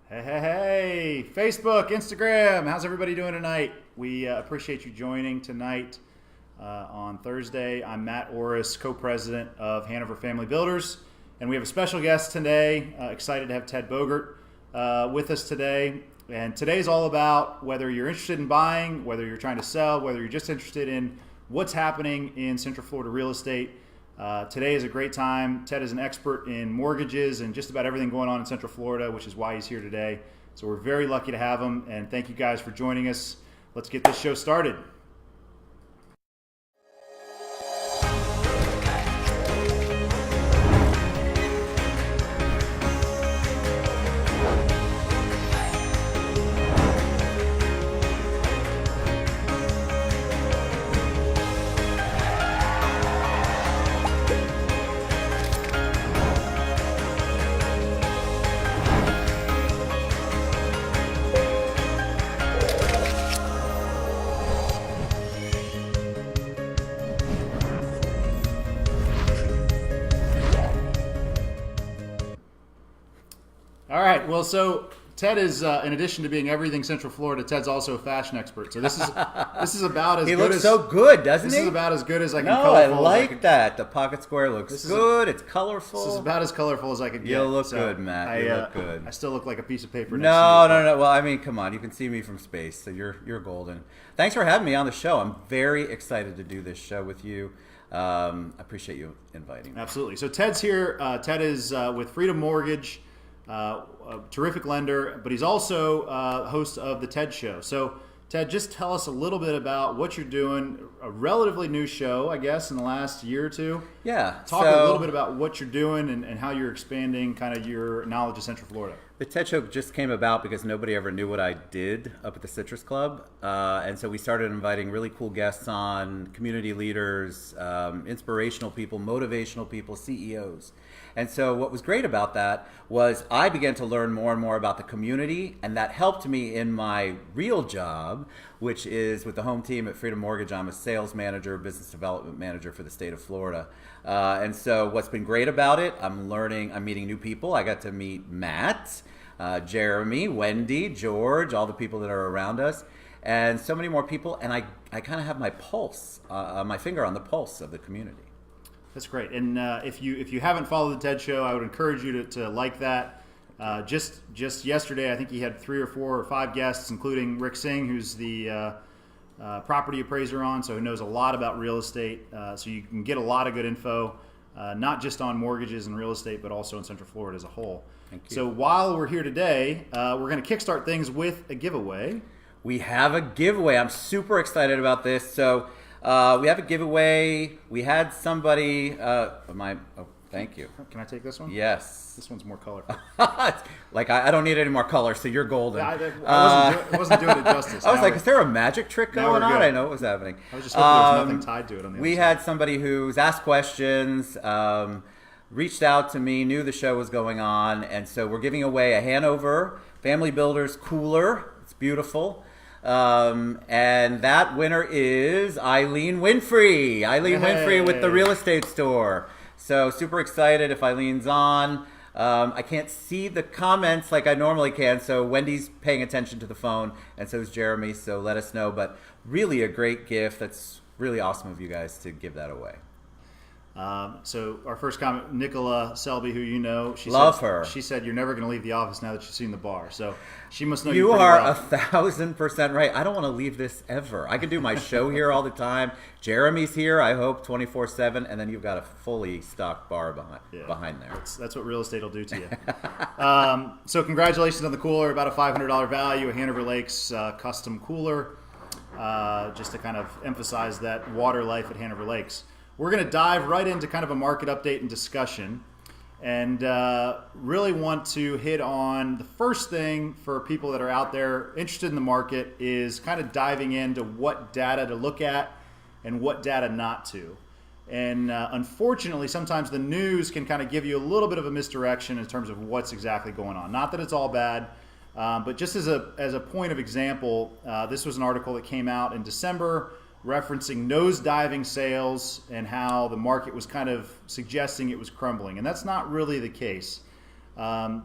Hey, hey, hey, Facebook, Instagram, how's everybody doing tonight? We appreciate you joining tonight on Thursday. I'm Matt Orosz, co-president of Hanover Family Builders, and we have a special guest today. Excited to have Ted Bogert with us today. And today's all about whether you're interested in buying, whether you're trying to sell, whether you're just interested in what's happening in Central Florida real estate. Today is a great time. Ted is an expert in mortgages and just about everything going on in Central Florida, which is why he's here today. So we're very lucky to have him, and thank you guys for joining us. Let's get this show started. All right. Well, so Ted is, in addition to being everything Central Florida, Ted's also a fashion expert. So this is about as He good looks as so good, doesn't this he? is about as good as I can. No, I like that. The pocket square looks good. It's colorful. This is about as colorful as I could get. You look good, Matt. You look good. I still look like a piece of paper. No. Well, I mean, come on. You can see me from space, so you're golden. Thanks for having me on the show. I'm very excited to do this show with you. I appreciate you inviting me. Absolutely. So Ted's here. Ted is with Freedom Mortgage. A terrific lender, but he's also host of the Ted Show. So, Ted, just tell us a little bit about what you're doing. A relatively new show, I guess, in the last year or two. Yeah. Talk a little bit about what you're doing and how you're expanding kind of your knowledge of Central Florida. The TED Show just came about because nobody ever knew what I did up at the Citrus Club. And so we started inviting really cool guests on, community leaders, inspirational people, motivational people, CEOs. And so what was great about that was I began to learn more and more about the community, and that helped me in my real job, which is with the home team at Freedom Mortgage. I'm a sales manager, business development manager for the state of Florida. And so what's been great about it, I'm meeting new people. I got to meet Matt, Jeremy, Wendy, George, all the people that are around us, and so many more people. And I kind of have my pulse, my finger on the pulse of the community. That's great. And if you haven't followed the TED Show, I would encourage you to like that. Just yesterday, I think he had 3 or 4 or 5 guests, including Rick Singh, who's the property appraiser on, so he knows a lot about real estate. So you can get a lot of good info, not just on mortgages and real estate, but also in Central Florida as a whole. Thank you. So while we're here today, we're going to kickstart things with a giveaway. We have a giveaway. I'm super excited about this. So we have a giveaway. We had somebody. Thank you. Can I take this one? Yes. This one's more colorful. Like I don't need any more color, so you're golden. I wasn't doing it justice. I was like, is there a magic trick going on? I know what was happening. I was just hoping there was nothing tied to it on the We other side. had somebody who's asked questions, reached out to me, knew the show was going on, and so we're giving away a Hanover Family Builders cooler. It's beautiful. And that winner is Eileen Winfrey. Winfrey with the real estate store. So super excited if Eileen's on. I can't see the comments like I normally can, so Wendy's paying attention to the phone, and so is Jeremy, so let us know. But really a great gift. That's really awesome of you guys to give that away. So our first comment, Nicola Selby, who you know, she said you're never going to leave the office now that you've seen the bar. So she must know you pretty are well. 1,000% right. I don't want to leave this ever. I can do my show here all the time. Jeremy's here, I hope, 24/7, and then you've got a fully stocked bar behind there. That's what real estate will do to you. So congratulations on the cooler, about a $500 value, a Hanover Lakes custom cooler, just to kind of emphasize that water life at Hanover Lakes. We're going to dive right into kind of a market update and discussion, and really want to hit on the first thing for people that are out there interested in the market is kind of diving into what data to look at and what data not to. And unfortunately, sometimes the news can kind of give you a little bit of a misdirection in terms of what's exactly going on. Not that it's all bad, but just as a point of example, this was an article that came out in December referencing nose-diving sales and how the market was kind of suggesting it was crumbling. And that's not really the case.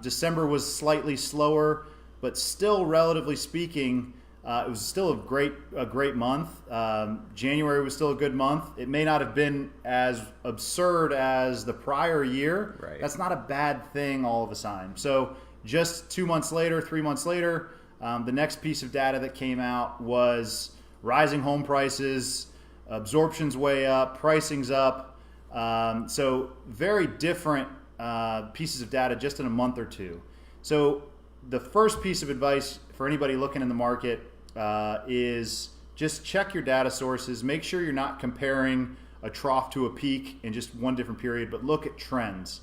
December was slightly slower but still, relatively speaking, it was still a great month. January was still a good month. It may not have been as absurd as the prior year. Right. That's not a bad thing all of a sudden. So just 2 months later, 3 months later, the next piece of data that came out was rising home prices, absorption's way up, pricing's up. So very different pieces of data just in a month or two. So the first piece of advice for anybody looking in the market is just check your data sources. Make sure you're not comparing a trough to a peak in just one different period, but look at trends.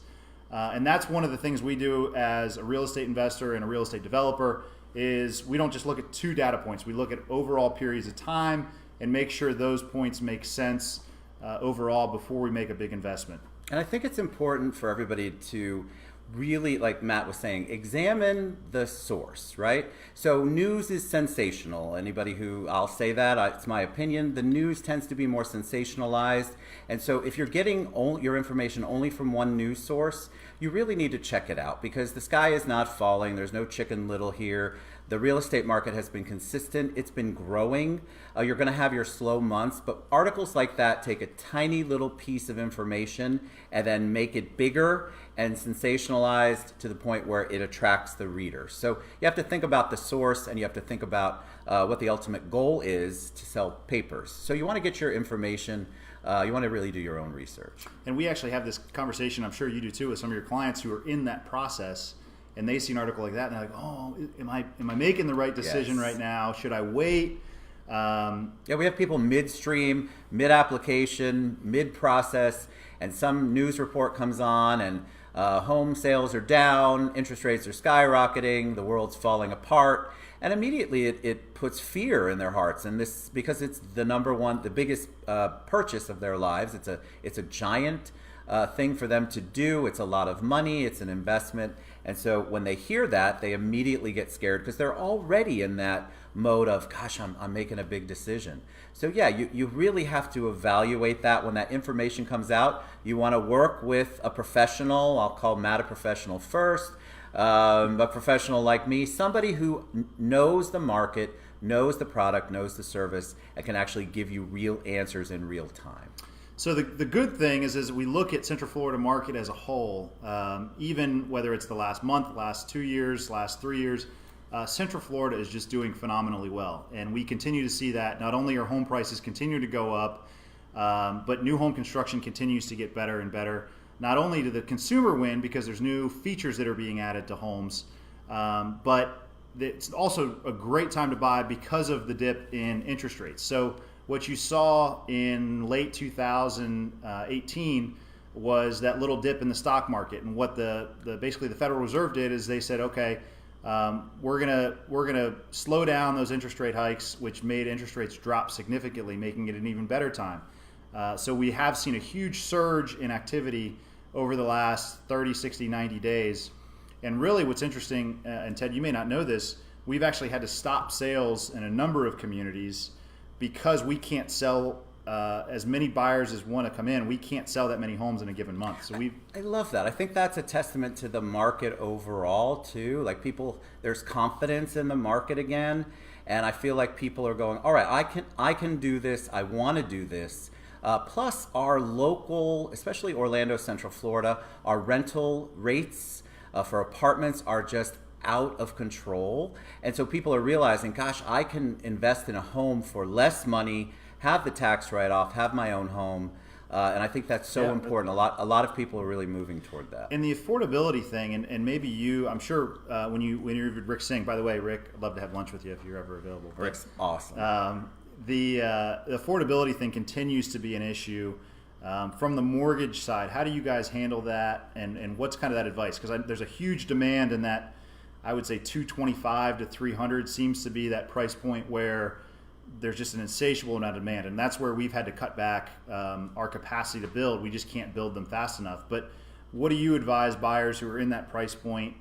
And that's one of the things we do as a real estate investor and a real estate developer is we don't just look at 2 data points. We look at overall periods of time and make sure those points make sense overall before we make a big investment. And I think it's important for everybody to really, like Matt was saying, examine the source, right? So news is sensational. Anybody who, I'll say that, it's my opinion, the news tends to be more sensationalized. And so if you're getting your information only from one news source, you really need to check it out because the sky is not falling. There's no Chicken Little here. The real estate market has been consistent. It's been growing. You're going to have your slow months, but articles like that take a tiny little piece of information and then make it bigger and sensationalized to the point where it attracts the reader. So you have to think about the source and you have to think about what the ultimate goal is to sell papers. So you want to get your information, you want to really do your own research. And we actually have this conversation, I'm sure you do too, with some of your clients who are in that process and they see an article like that and they're like, oh, am I making the right decision Yes. right now? Should I wait? Yeah, we have people midstream, mid-application, mid-process, and some news report comes on and home sales are down, interest rates are skyrocketing, the world's falling apart, and immediately it puts fear in their hearts. And this because it's the biggest purchase of their lives. It's a giant thing for them to do. It's a lot of money. It's an investment. And so when they hear that, they immediately get scared because they're already in that mode of, gosh, I'm making a big decision. So yeah, you really have to evaluate that when that information comes out. You want to work with a professional. I'll call Matt a professional first. A professional like me, somebody who knows the market, knows the product, knows the service, and can actually give you real answers in real time. So the good thing is as we look at Central Florida market as a whole, even whether it's the last month, last 2 years, last 3 years, Central Florida is just doing phenomenally well. And we continue to see that. Not only are home prices continue to go up, but new home construction continues to get better and better. Not only do the consumer win because there's new features that are being added to homes, but it's also a great time to buy because of the dip in interest rates. So what you saw in late 2018 was that little dip in the stock market, and what basically the Federal Reserve did is they said, okay, we're gonna slow down those interest rate hikes, which made interest rates drop significantly, making it an even better time. So we have seen a huge surge in activity over the last 30, 60, 90 days. And really what's interesting, and Ted, you may not know this, we've actually had to stop sales in a number of communities because we can't sell as many buyers as want to come in. We can't sell that many homes in a given month. So I love that. I think that's a testament to the market overall too. Like there's confidence in the market again, and I feel like people are going, all right, I can do this. I want to do this. Plus, our local, especially Orlando, Central Florida, our rental rates for apartments are just out of control. And so people are realizing, gosh, I can invest in a home for less money, have the tax write-off, have my own home. And I think that's so important. A lot of people are really moving toward that. And the affordability thing, and maybe you, I'm sure when you interviewed Rick Singh, by the way, Rick, I'd love to have lunch with you if you're ever available. Rick's awesome. The affordability thing continues to be an issue. From the mortgage side, how do you guys handle that, and what's kind of that advice? Because there's a huge demand in that. I would say 225 to 300 seems to be that price point where there's just an insatiable amount of demand, and that's where we've had to cut back our capacity to build. We just can't build them fast enough. But what do you advise buyers who are in that price point?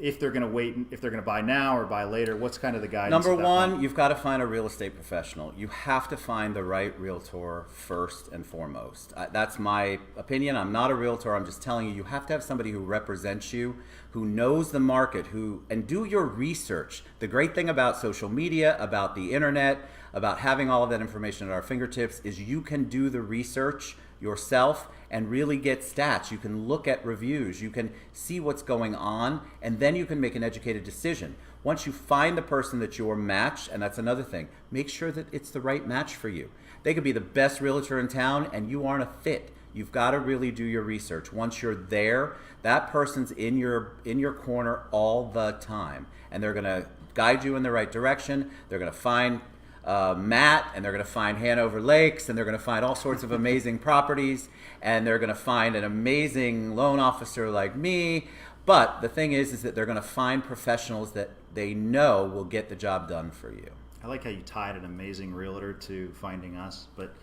if they're going to wait, if they're going to buy now or buy later? What's kind of the guidance? Number at that one, point? you've got to find a real estate professional. You have to find the right realtor first and foremost. That's my opinion. I'm not a realtor. I'm just telling you, you have to have somebody who represents you, who knows the market, and do your research. The great thing about social media, about the internet, about having all of that information at our fingertips is you can do the research yourself and really get stats. You can look at reviews, you can see what's going on, and then you can make an educated decision. Once you find the person that's your match, and that's another thing, make sure that it's the right match for you. They could be the best realtor in town and you aren't a fit. You've got to really do your research. Once you're there, that person's in your corner all the time, and they're going to guide you in the right direction. They're going to find Matt, and they're going to find Hanover Lakes, and they're going to find all sorts of amazing properties, and they're going to find an amazing loan officer like me. But the thing is that they're going to find professionals that they know will get the job done for you. I like how you tied an amazing realtor to finding us, but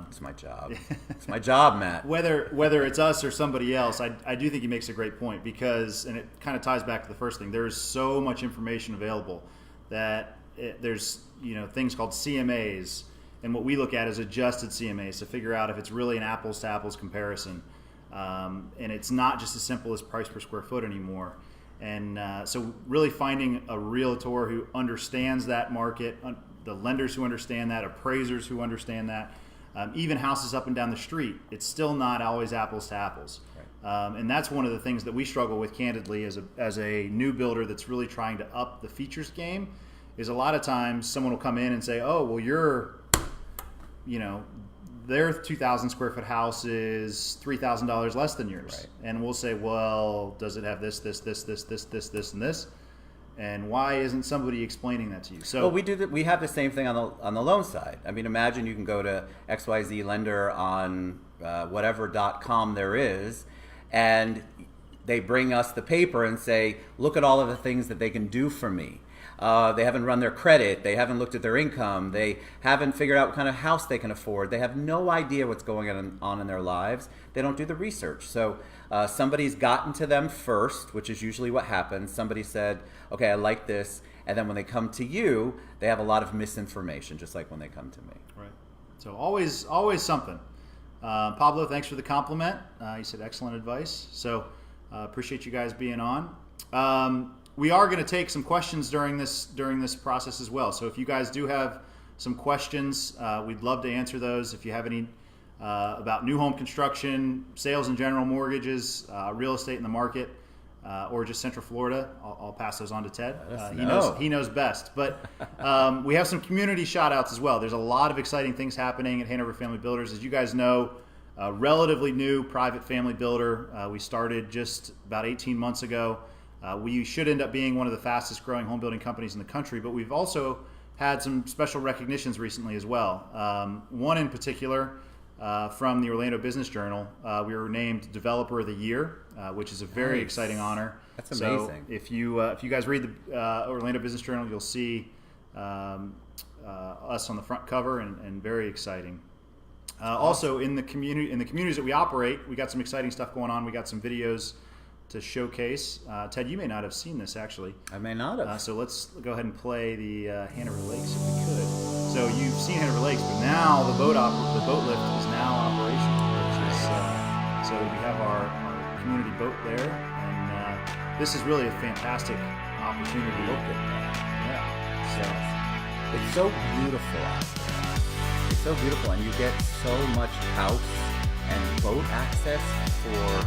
it's my job. It's my job, Matt. Whether it's us or somebody else, I do think he makes a great point, because, and it kind of ties back to the first thing, there's so much information available that there's things called CMAs, and what we look at is adjusted CMAs to figure out if it's really an apples to apples comparison, and it's not just as simple as price per square foot anymore. And so really finding a realtor who understands that market, the lenders who understand that, appraisers who understand that, even houses up and down the street, it's still not always apples to apples. Right. And that's one of the things that we struggle with, candidly, as a new builder that's really trying to up the features game, is a lot of times someone will come in and say, oh, well, their 2,000 square foot house is $3,000 less than yours. Right. And we'll say, well, does it have this, and this? And why isn't somebody explaining that to you? So, well, we have the same thing on the loan side. I mean, imagine you can go to XYZ lender on whatever.com there is, and they bring us the paper and say, look at all of the things that they can do for me. They haven't run their credit. They haven't looked at their income. They haven't figured out what kind of house they can afford. They have no idea what's going on in their lives. They don't do the research. So somebody's gotten to them first, which is usually what happens. Somebody said, okay, I like this. And then when they come to you, they have a lot of misinformation, just like when they come to me. Right. So always something. Pablo, thanks for the compliment. You said excellent advice. So appreciate you guys being on. We are going to take some questions during this process as well. So if you guys do have some questions, we'd love to answer those. If you have any about new home construction, sales in general, mortgages, real estate in the market, or just Central Florida, I'll pass those on to Ted. He knows best. But we have some community shout outs as well. There's a lot of exciting things happening at Hanover Family Builders. As you guys know, a relatively new private family builder. We started just about 18 months ago. We should end up being one of the fastest growing home building companies in the country, but we've also had some special recognitions recently as well. One in particular from the Orlando Business Journal. We were named Developer of the Year, which is a very exciting honor. That's amazing. So if you guys read the Orlando Business Journal, you'll see us on the front cover, and very exciting. Also in the communities that we operate, we got some exciting stuff going on. We got some videos to showcase. Ted, you may not have seen this actually. I may not have. So let's go ahead and play the Hanover Lakes if we could. So you've seen Hanover Lakes, but now the boat lift is now operational. Which is, so we have our community boat there, and this is really a fantastic opportunity. Look at that. Yeah. It's so beautiful out there. It's so beautiful, and you get so much house and boat access for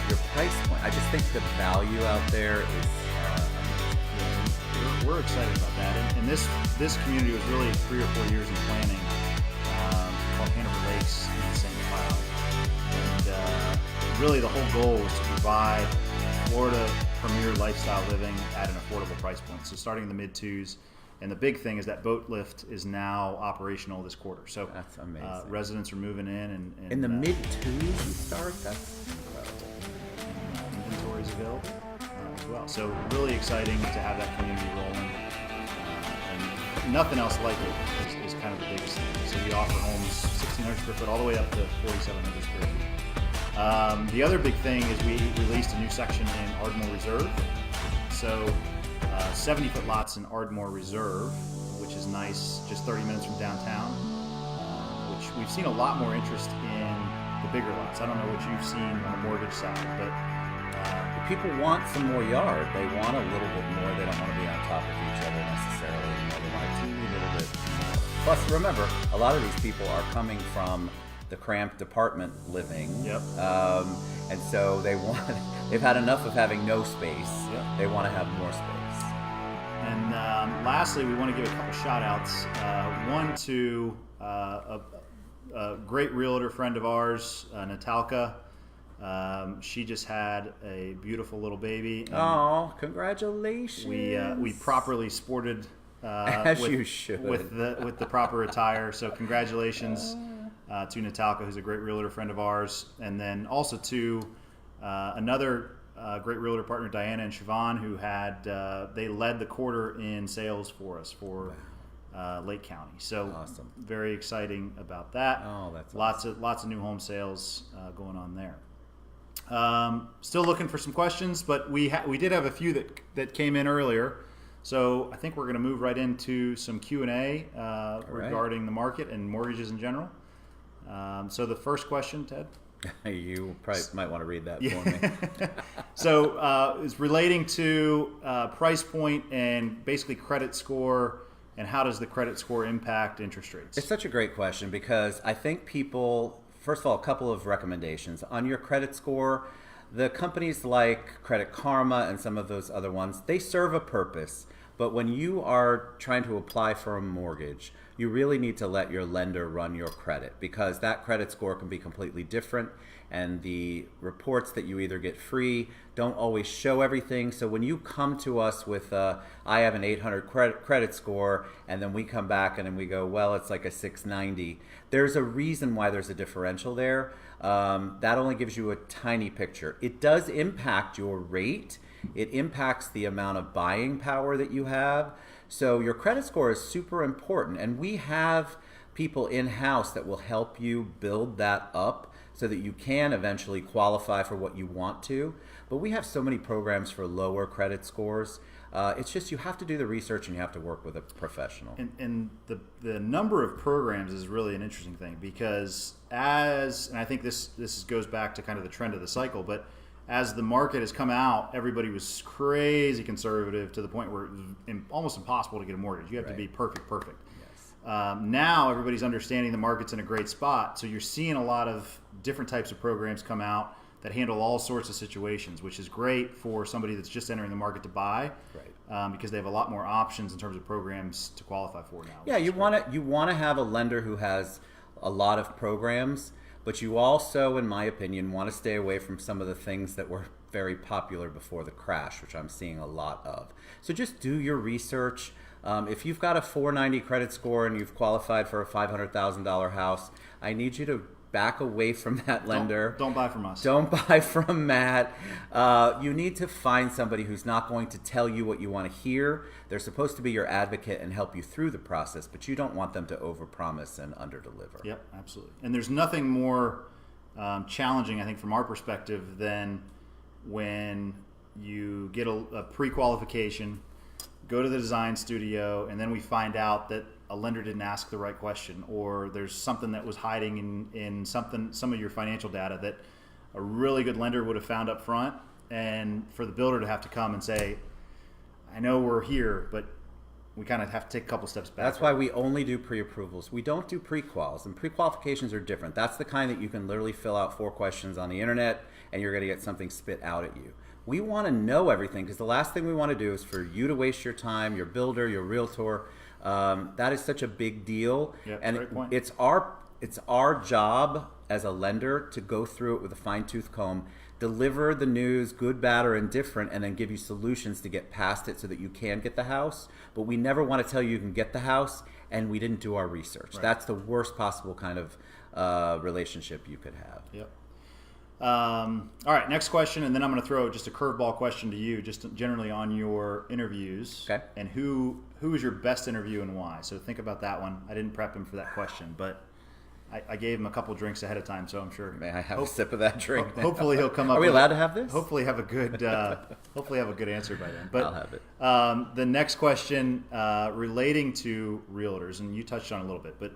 your price point. I just think the value out there is we're excited about that. And this community was really 3 or 4 years in planning, called Hanover Lakes in St. Cloud. And really the whole goal was to provide Florida premier lifestyle living at an affordable price point. So starting in the mid-2s. And the big thing is that boat lift is now operational this quarter. So that's amazing. Residents are moving in. And in the mid-2s you start? That's incredible. Inventory is available as well. So really exciting to have that community rolling. And nothing else like it is kind of the biggest thing. So we offer homes 1,600 square foot all the way up to 4,700 square feet. The other big thing is we released a new section in Ardmore Reserve. So 70-foot lots in Ardmore Reserve, which is nice, just 30 minutes from downtown, which we've seen a lot more interest in the bigger lots. I don't know what you've seen on the mortgage side, but people want some more yard. They want a little bit more. They don't want to be on top of each other necessarily. They want a teeny little bit more. Plus, remember, a lot of these people are coming from the cramped apartment living. Yep. And so they've had enough of having no space. Yep. They want to have more space. And lastly, we want to give a couple shout outs. One to a great realtor friend of ours, Natalka. She just had a beautiful little baby. Oh, congratulations! We properly sported as you should with the proper attire. So congratulations to Natalka, who's a great realtor friend of ours, and then also to another great realtor partner, Diana and Siobhan, who had they led the quarter in sales for us for Lake County. So awesome. Very very exciting about that. Oh, that's lots of new home sales going on there. Still looking for some questions, but we did have a few that came in earlier. So I think we're going to move right into some Q&A regarding the market and mortgages in general. So the first question, Ted? You probably might want to read that for me. So it's relating to price point and basically credit score, and how does the credit score impact interest rates? It's such a great question because I think people, first of all, a couple of recommendations. On your credit score, the companies like Credit Karma and some of those other ones, they serve a purpose. But when you are trying to apply for a mortgage, you really need to let your lender run your credit, because that credit score can be completely different, and the reports that you either get free don't always show everything. So when you come to us with I have an 800 credit score, and then we come back and then we go, well, it's like a 690, there's a reason why there's a differential there. That only gives you a tiny picture. It does impact your rate. It impacts the amount of buying power that you have. So your credit score is super important, and we have people in-house that will help you build that up so that you can eventually qualify for what you want to. But we have so many programs for lower credit scores. It's just you have to do the research and you have to work with a professional. And the number of programs is really an interesting thing, because and I think this goes back to kind of the trend of the cycle, but as the market has come out, everybody was crazy conservative to the point where it was almost impossible to get a mortgage. You have to be perfect. Yes. Now everybody's understanding the market's in a great spot, so you're seeing a lot of different types of programs come out that handle all sorts of situations, which is great for somebody that's just entering the market to buy, because they have a lot more options in terms of programs to qualify for now. Yeah, you want to have a lender who has a lot of programs, but you also, in my opinion, want to stay away from some of the things that were very popular before the crash, which I'm seeing a lot of. So just do your research. If you've got a 490 credit score and you've qualified for a $500,000 house, I need you to back away from that lender. Don't buy from us. Don't buy from Matt. You need to find somebody who's not going to tell you what you want to hear. They're supposed to be your advocate and help you through the process, but you don't want them to overpromise and underdeliver. Yep, absolutely. And there's nothing more challenging, I think, from our perspective, than when you get a pre-qualification, go to the design studio, and then we find out that a lender didn't ask the right question, or there's something that was hiding in some of your financial data that a really good lender would have found up front, and for the builder to have to come and say, I know we're here, but we kind of have to take a couple steps back. That's why we only do pre-approvals. We don't do pre-quals, and pre-qualifications are different. That's the kind that you can literally fill out 4 questions on the internet and you're going to get something spit out at you. We want to know everything, because the last thing we want to do is for you to waste your time, your builder, your realtor. That is such a big deal. Yeah, and great point. it's our job as a lender to go through it with a fine-tooth comb, deliver the news, good, bad, or indifferent, and then give you solutions to get past it so that you can get the house. But we never want to tell you you can get the house and we didn't do our research. Right. That's the worst possible kind of relationship you could have. Yep. All right, next question, and then I'm going to throw just a curveball question to you, just generally on your interviews. Okay. And who is your best interview and why? So think about that one. I didn't prep him for that question, but I gave him a couple drinks ahead of time, so I'm sure. May I have a sip of that drink? Hopefully he'll come up. Are we allowed to have this? Hopefully have a good answer by then. But I'll have it. The next question relating to realtors, and you touched on it a little bit, but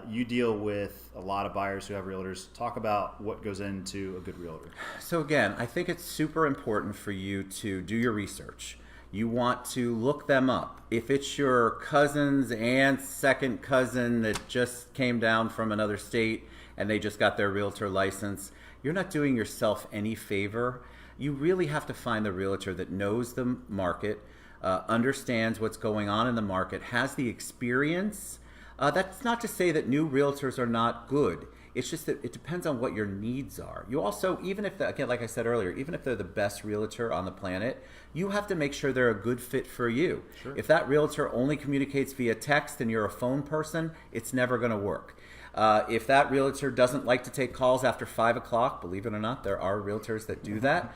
you deal with a lot of buyers who have realtors. Talk about what goes into a good realtor. So again, I think it's super important for you to do your research. You want to look them up. If it's your cousin's aunt's second cousin that just came down from another state and they just got their realtor license, you're not doing yourself any favor. You really have to find the realtor that knows the market, understands what's going on in the market, has the experience. That's not to say that new realtors are not good. It's just that it depends on what your needs are. You also, even if, again, like I said earlier, even if they're the best realtor on the planet, you have to make sure they're a good fit for you. Sure. If that realtor only communicates via text and you're a phone person, it's never going to work. If that realtor doesn't like to take calls after 5 o'clock, believe it or not, there are realtors that do that.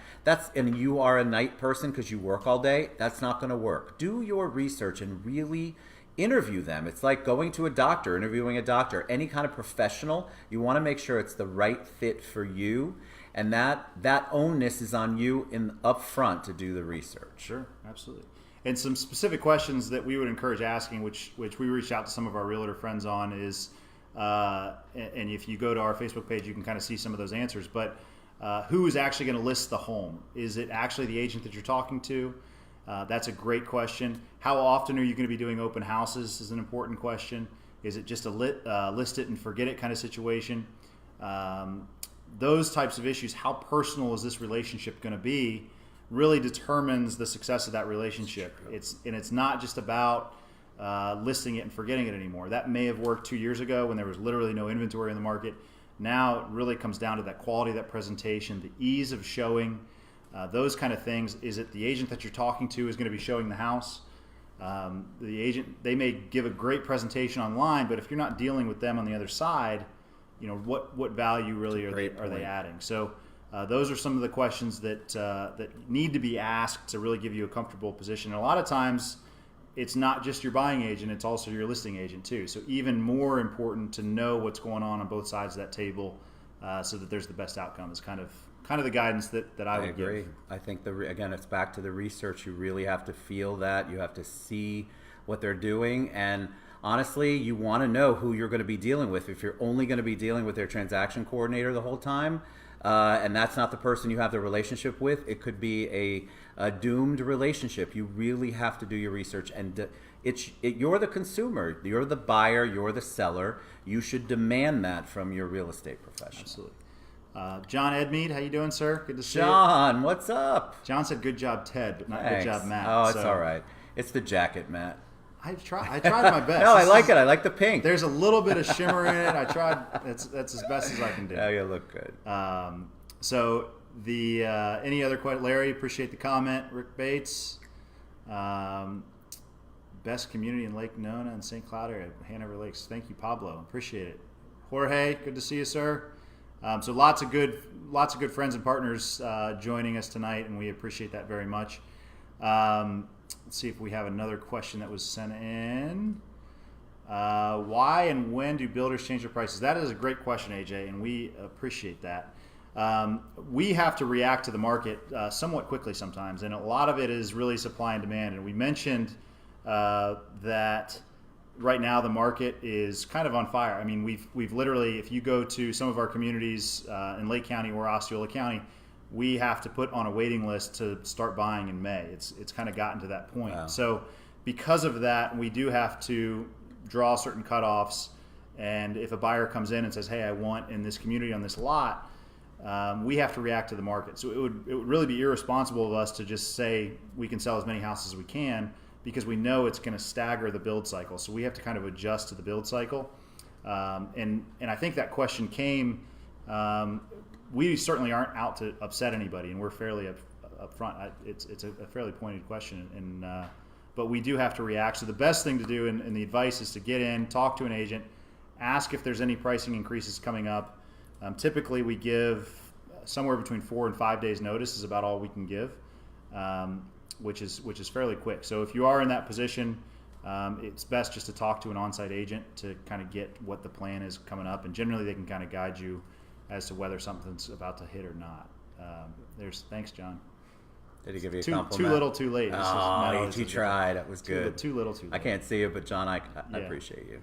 And you are a night person because you work all day, that's not going to work. Do your research and really interview them. It's like going to a doctor, interviewing a doctor. Any kind of professional, you want to make sure it's the right fit for you, and that onus is on you up front to do the research. Sure, absolutely. And some specific questions that we would encourage asking, which we reached out to some of our realtor friends on, is, and if you go to our Facebook page, you can kind of see some of those answers. But who is actually going to list the home? Is it actually the agent that you're talking to? That's a great question. How often are you going to be doing open houses is an important question. Is it just a list it and forget it kind of situation? Those types of issues, how personal is this relationship going to be, really determines the success of that relationship. It's not just about listing it and forgetting it anymore. That may have worked 2 years ago when there was literally no inventory in the market. Now it really comes down to that quality of that presentation, the ease of showing, those kind of things. Is it the agent that you're talking to is going to be showing the house? The agent, they may give a great presentation online, but if you're not dealing with them on the other side, what value really are they adding? So those are some of the questions that need to be asked to really give you a comfortable position. And a lot of times, it's not just your buying agent; it's also your listing agent too. So even more important to know what's going on both sides of that table, so that there's the best outcome. Is kind of the guidance that I would agree. give. I think again, it's back to the research. You really have to feel that. You have to see what they're doing, and honestly, you want to know who you're going to be dealing with. If you're only going to be dealing with their transaction coordinator the whole time, and that's not the person you have the relationship with, it could be a doomed relationship. You really have to do your research, and you're the consumer, you're the buyer, you're the seller. You should demand that from your real estate professional. Absolutely. John Edmead, how you doing, sir? Good to see you. John, what's up? John said good job, Ted, but not Thanks. good job, Matt. Oh, it's all right. It's the jacket, Matt. I tried my best. No, I like it. I like the pink. There's a little bit of shimmer in it. I tried. That's as best as I can do. Oh, you look good. So the any other questions? Larry, appreciate the comment. Rick Bates, best community in Lake Nona and St. Cloud area, Hanover Lakes. Thank you, Pablo. Appreciate it. Jorge, good to see you, sir. So lots of good friends and partners joining us tonight, and we appreciate that very much. Let's see if we have another question that was sent in. Why and when do builders change their prices? That is a great question, AJ, and we appreciate that. We have to react to the market somewhat quickly sometimes, and a lot of it is really supply and demand. And we mentioned that right now the market is kind of on fire. I mean, we've literally, if you go to some of our communities in Lake County or Osceola County, we have to put on a waiting list to start buying in May. It's kind of gotten to that point. Wow. So because of that, we do have to draw certain cutoffs. And if a buyer comes in and says, hey, I want in this community on this lot, we have to react to the market. So it would really be irresponsible of us to just say we can sell as many houses as we can, because we know it's going to stagger the build cycle. So we have to kind of adjust to the build cycle. And I think that question came, we certainly aren't out to upset anybody, and we're fairly upfront. It's a fairly pointed question, and but we do have to react. So the best thing to do, and the advice is to get in, talk to an agent, ask if there's any pricing increases coming up. Typically, we give somewhere between 4 and 5 days notice is about all we can give, which is fairly quick. So if you are in that position, it's best just to talk to an on-site agent to kind of get what the plan is coming up, and generally they can kind of guide you as to whether something's about to hit or not. Thanks, John. Did he give you a Too compliment? little, too late. Oh, he tried. That was good. Too little, too late. I can't see it, but John, I appreciate you.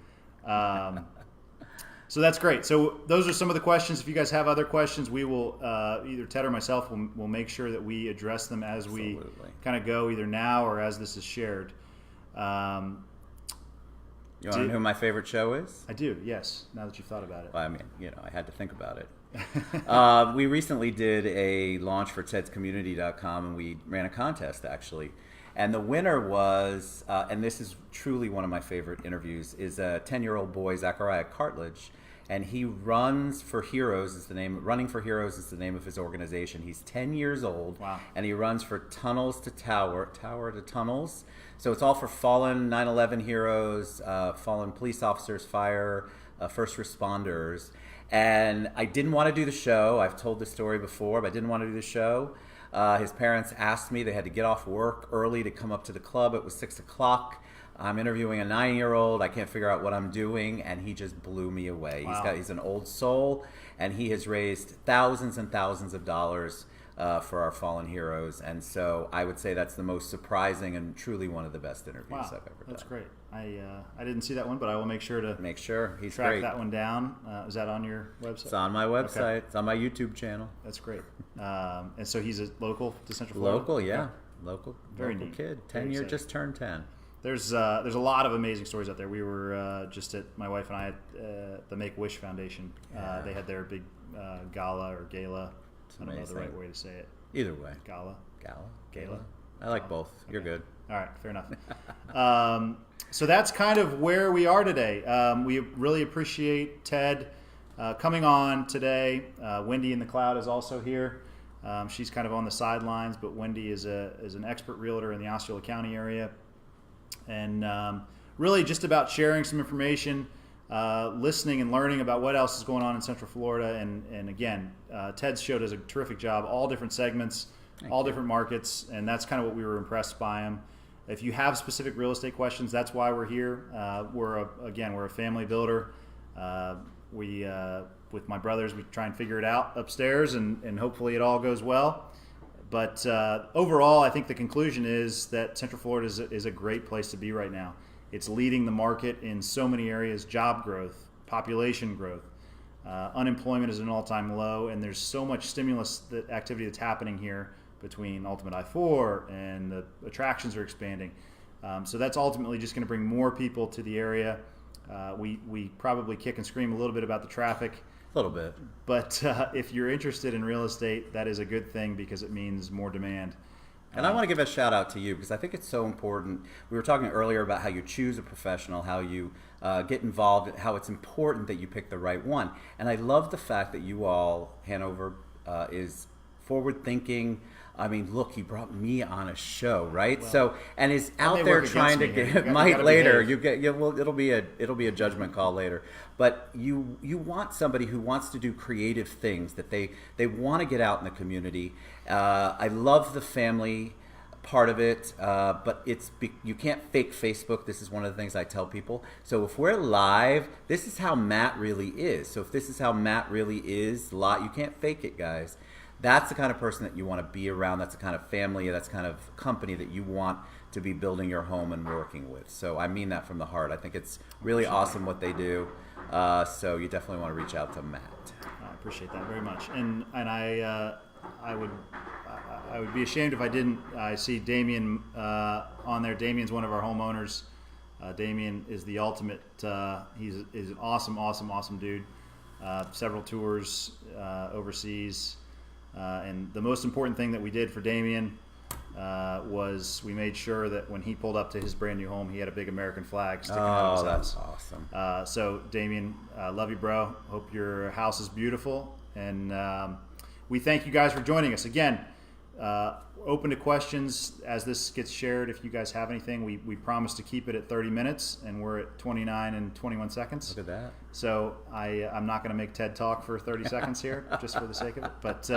So that's great. So those are some of the questions. If you guys have other questions, we will either Ted or myself will make sure that we address them as we kind of go, either now or as this is shared. You want to know who my favorite show is? I do, yes, now that you've thought about it. Well, I mean, I had to think about it. We recently did a launch for tedscommunity.com, and we ran a contest, actually. And the winner was, and this is truly one of my favorite interviews, is a 10-year-old boy, Zachariah Cartledge, and he runs for Heroes is the name. Running for Heroes is the name of his organization. He's 10 years old, wow. And he runs for Tunnels to Tower to Tunnels. So it's all for fallen 9/11 heroes, fallen police officers, fire, first responders. And I didn't want to do the show. I've told this story before, but I didn't want to do the show. His parents asked me. They had to get off work early to come up to the club. It was 6 o'clock. I'm interviewing a 9-year-old. I can't figure out what I'm doing, and he just blew me away. Wow. He's an old soul, and he has raised thousands and thousands of dollars for our fallen heroes. And so I would say that's the most surprising and truly one of the best interviews I've ever done. That's great. I didn't see that one, but I will make sure to He's track great. that one down. Is that on your website? It's on my website. Okay. It's on my YouTube channel. That's great. And so he's a local to Central Florida? Local, yeah. Okay. Local Very neat. kid. Very 10 years, exciting. just turned 10. There's a lot of amazing stories out there. We were just at, my wife and I, at the Make-A-Wish Foundation. Yeah. They had their big gala or gala. I don't know the amazing. right way to say it. Either way. Gala. Gala. I like both. You're Okay. good. All right, fair enough. So that's kind of where we are today. We really appreciate Ted coming on today. Wendy in the Cloud is also here. She's kind of on the sidelines, but Wendy is an expert realtor in the Osceola County area, and really just about sharing some information, listening and learning about what else is going on in Central Florida. And again, Ted's show does a terrific job. All different segments, all different markets, and that's kind of what we were impressed by him. If you have specific real estate questions, that's why we're here. We're a family builder. With my brothers, we try and figure it out upstairs, and hopefully it all goes well. But overall, I think the conclusion is that Central Florida is a great place to be right now. It's leading the market in so many areas: job growth, population growth, unemployment is at an all-time low, and there's so much stimulus activity that's happening here between Ultimate I-4 and the attractions are expanding. So that's ultimately just going to bring more people to the area. We probably kick and scream a little bit about the traffic. A little bit. But if you're interested in real estate, that is a good thing because it means more demand. And I want to give a shout out to you because I think it's so important. We were talking earlier about how you choose a professional, how you get involved, how it's important that you pick the right one. And I love the fact that you all, Hanover, is forward thinking. I mean, look, you brought me on a show, right? Well, and is out there trying to get might later. It'll be a judgment call later. But you want somebody who wants to do creative things, that they want to get out in the community. I love the family part of it, but you can't fake Facebook. This is one of the things I tell people. So if we're live, this is how Matt really is. So if this is how Matt really is, you can't fake it, guys. That's the kind of person that you want to be around. That's the kind of family, that's the kind of company that you want to be building your home and working with. So I mean that from the heart. I think it's really awesome what they do. So you definitely want to reach out to Matt. I appreciate that very much. And I would be ashamed if I didn't. I see Damien on there. Damien's one of our homeowners. Damien is the ultimate. He's an awesome dude. Several tours overseas. And the most important thing that we did for Damien was we made sure that when he pulled up to his brand new home, he had a big American flag sticking out of his house. That's awesome. So Damien, love you, bro. Hope your house is beautiful. And we thank you guys for joining us. Again, open to questions as this gets shared. If you guys have anything, we promise to keep it at 30 minutes, and we're at 29 and 21 seconds. Look at that. So I'm not going to make Ted talk for 30 seconds here, just for the sake of it. But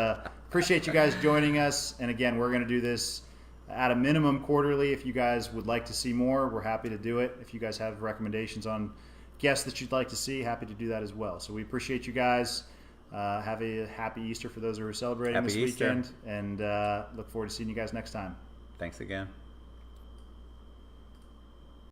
appreciate you guys joining us. And again, we're going to do this at a minimum quarterly. If you guys would like to see more, we're happy to do it. If you guys have recommendations on guests that you'd like to see, happy to do that as well. So we appreciate you guys. Have a happy Easter for those who are celebrating Happy this Easter. weekend, and look forward to seeing you guys next time. Thanks again.